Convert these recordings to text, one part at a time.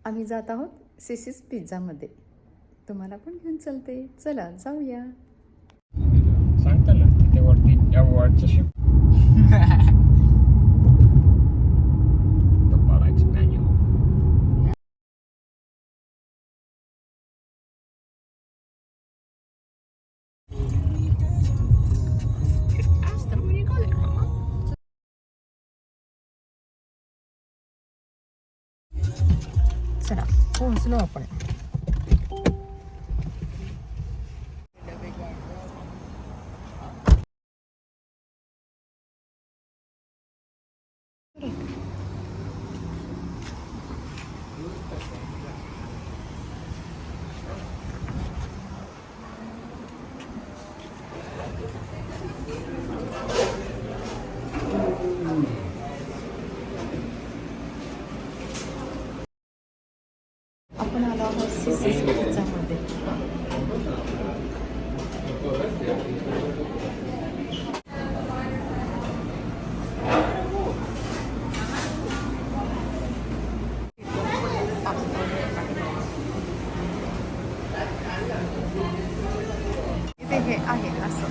आम्ही जात आहोत सिसीस पिझ्झामध्ये. तुम्हाला पण घेऊन चलते. चला जाऊया. सांगता ना तिथे वरती या वॉर्डचं शिप चला पोहोचलो आपण. आपण आलो आहोत सिसीस पिझ्झामध्ये. इथे हे आहे असं.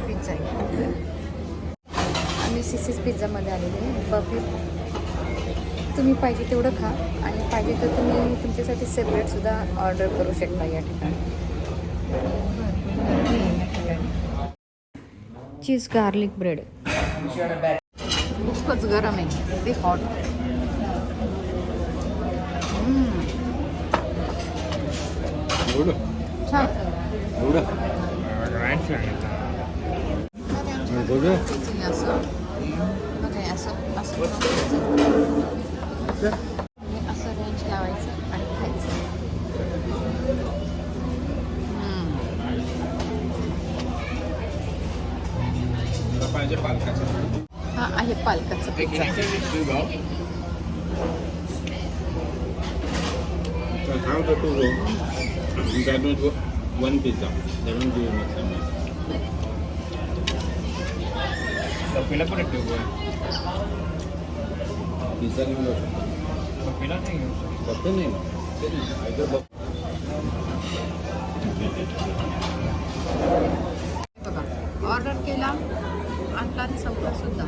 पिझ्झा आहे. आम्ही सिसीस पिझ्झामध्ये आलेले आहे. बफे तुम्ही पाहिजे तेवढं खा आणि पाहिजे तर तुम्ही तुमच्यासाठी सेपरेटसुद्धा ऑर्डर करू शकता या ठिकाणी. चीज गार्लिक ब्रेड खूपच गरम आहे ते हॉट. छान. असं रेंज लावायचं आणि खायचं. हा आहे पालकाचा pizza. one pizza. They don't do mix and match. So pila por el tubo. Pizza नहीं लो. So pila नहीं लो. बत्ते नहीं लो. इधर बघा ऑर्डर केला आणला संपला सुद्धा.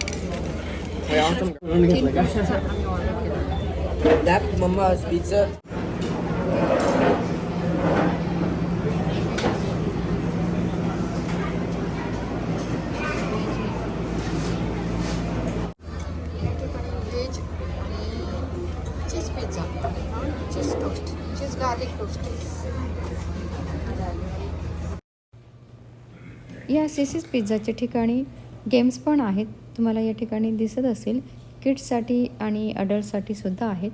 That Mama's pizza. Cheese pizza, cheese toast, cheese garlic toast. या सिसीस पिझ्झाच्या ठिकाणी गेम्स पण आहेत. तुम्हाला या ठिकाणी दिसत असेल. किड्ससाठी आणि अडल्टसाठी सुद्धा आहेत.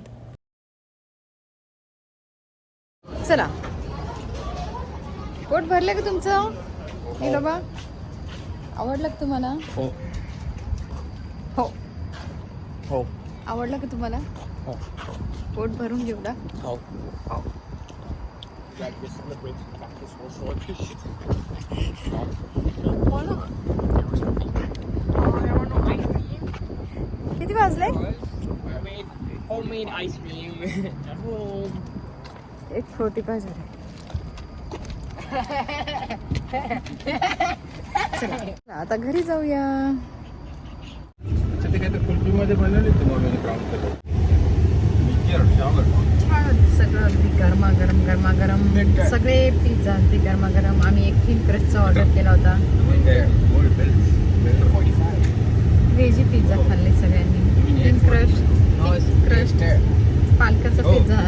चला पोट भरलं का तुमचं? हे बाबा आवडलं का तुम्हाला? हो हो हो आवडलं का तुम्हाला? हो पोट भरून जेवढा. हो हो. किती वाजले? Homemade ice cream at home. एक छोटी पाहिजे. चला आता घरी जाऊया. ते काय तर कुल्फीमध्ये बनवले तुम्हाला ब्राऊन कलर. छान होतं सगळं. अगदी गरमागरम गरमागरम सगळे पिझ्झा अगदी गरमागरम. आम्ही एक थिन क्रस्टचा ऑर्डर केला होता. व्हेजी पिझ्झा खाल्ले सगळ्यांनी. थिन क्रस्ट पालकाचा पिझ्झा,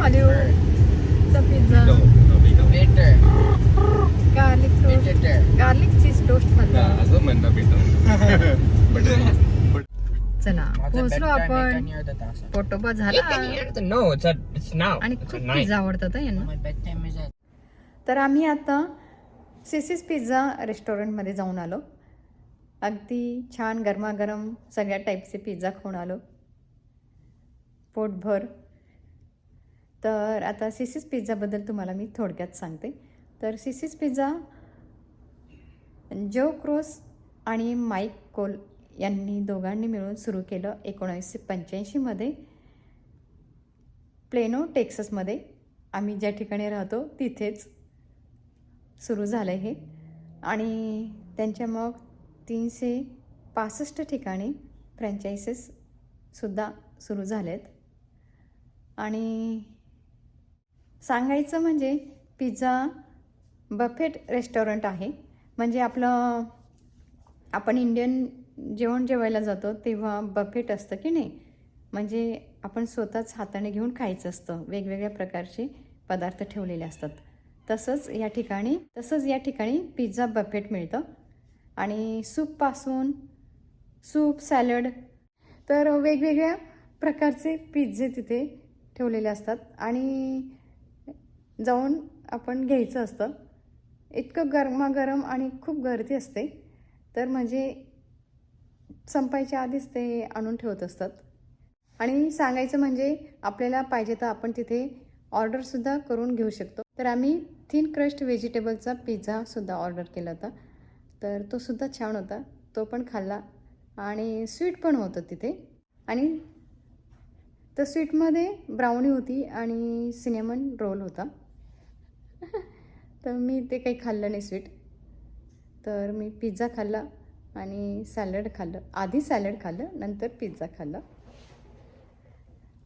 ऑलिव्हचा pizza, garlic toast, garlic cheese toast खाल्ला. असं म्हणणं भेटत. चला पोहोचलो आपण. पोटोबा झाला. No, it's now. आणि खूप पिझ्झा आवडतात यांना. तर आम्ही आता सिसीस पिझ्झा रेस्टॉरंटमध्ये जाऊन आलो. अगदी छान गरमागरम सगळ्या टाईपचे पिझ्झा खाऊन आलो पोटभर. तर आता सिसीज पिझ्झाबद्दल तुम्हाला मी थोडक्यात सांगते. तर सिसीज पिझ्झा जो क्रोस आणि माईक कोल यांनी दोघांनी मिळून सुरू केलं 1985मध्ये प्लेनो टेक्सासमध्ये. आम्ही ज्या ठिकाणी राहतो तिथेच सुरू झालं हे. आणि त्यांच्या मग 365 ठिकाणी फ्रँचायसेससुद्धा सुरू झालेत. आणि सांगायचं म्हणजे पिझ्झा बफेट रेस्टॉरंट आहे. म्हणजे आपण इंडियन जेवण जेवायला जातो तेव्हा बफेट असतं की नाही, म्हणजे आपण स्वतःच हाताने घेऊन खायचं असतं, वेगवेगळ्या प्रकारचे पदार्थ ठेवलेले असतात. तसंच या ठिकाणी पिझ्झा बफेट मिळतं. आणि सूपपासून सूप, सॅलड, तर वेगवेगळ्या प्रकारचे पिझ्झे तिथे ठेवलेले असतात. आणि जाऊन आपण घ्यायचं असतं. इतकं गरमागरम आणि खूप गर्दी असते. तर म्हणजे संपायच्या आधीच ते आणून ठेवत असतात. आणि सांगायचं म्हणजे आपल्याला पाहिजे तर आपण तिथे ऑर्डरसुद्धा करून घेऊ शकतो. तर आम्ही थिन क्रस्ट व्हेजिटेबलचा पिझ्झासुद्धा ऑर्डर केला होता. तर तो सुद्धा छान होता, तो पण खाल्ला. आणि स्वीट पण होतं तिथे. आणि तर स्वीटमध्ये ब्राउनी होती आणि सिनेमन रोल होता. तर मी ते काही खाल्लं नाही स्वीट. तर मी पिझ्झा खाल्ला आणि सॅलड खाल्लं. आधी सॅलड खाल्लं, नंतर पिझ्झा खाल्ला.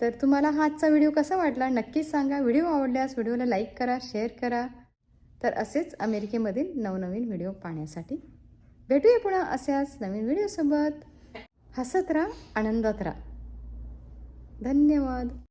तर तुम्हाला हा आजचा व्हिडिओ कसा वाटला नक्कीच सांगा. व्हिडिओ आवडल्यास व्हिडिओला लाईक करा, शेअर करा. तर असेच अमेरिकेमधील नवनवीन व्हिडिओ पाहण्यासाठी भेटूया पुन्हा अशाच नवीन व्हिडिओसोबत. हसत राहा, आनंदात राहा. धन्यवाद.